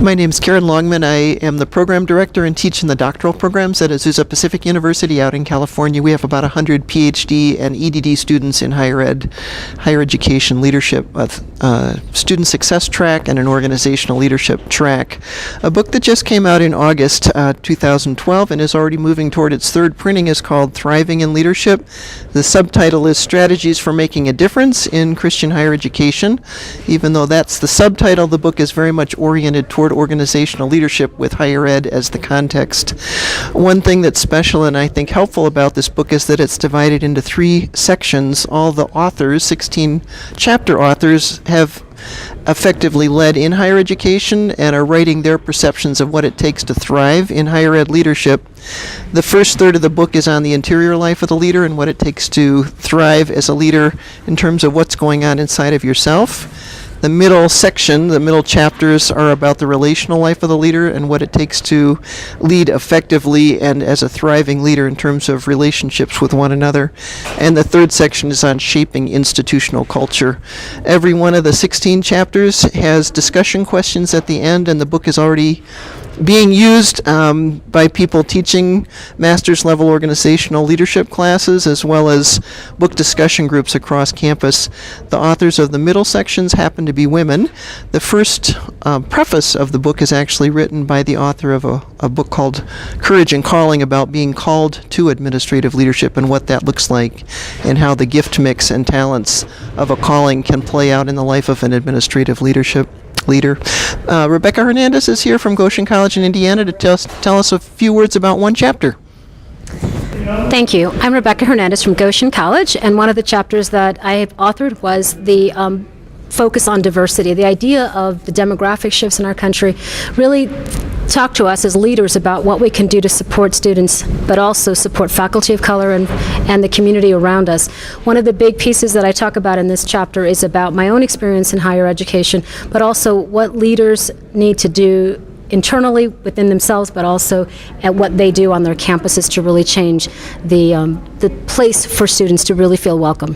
My name is Karen Longman. I am the program director and teach in the doctoral programs at Azusa Pacific University out in California. We have about 100 PhD and EDD students in higher education leadership, student success track and an organizational leadership track. A book that just came out in August 2012 and is already moving toward its third printing is called Thriving in Leadership. The subtitle is Strategies for Making a Difference in Christian Higher Education. Even though that's the subtitle, the book is very much oriented toward organizational leadership with higher ed as the context. One thing that's special and I think helpful about this book is that it's divided into 3 sections. All the authors, 16 chapter authors, have effectively led in higher education and are writing their perceptions of what it takes to thrive in higher ed leadership. The first third of the book is on the interior life of the leader and what it takes to thrive as a leader in terms of what's going on inside of yourself. The middle section, the middle chapters, are about the relational life of the leader and what it takes to lead effectively and as a thriving leader in terms of relationships with one another. And the third section is on shaping institutional culture. Every one of the 16 chapters has discussion questions at the end, and the book is already being used by people teaching master's level organizational leadership classes as well as book discussion groups across campus. The authors of the middle sections happen to be women. The first preface of the book is actually written by the author of a book called Courage and Calling, about being called to administrative leadership and what that looks like and how the gift mix and talents of a calling can play out in the life of an administrative leader. Rebecca Hernandez is here from Goshen College in Indiana to tell us a few words about one chapter. Thank you. I'm Rebecca Hernandez from Goshen College, and one of the chapters that I have authored was the focus on diversity. The idea of the demographic shifts in our country really talk to us as leaders about what we can do to support students, but also support faculty of color and the community around us. One of the big pieces that I talk about in this chapter is about my own experience in higher education, but also what leaders need to do internally within themselves, but also at what they do on their campuses to really change the place for students to really feel welcome.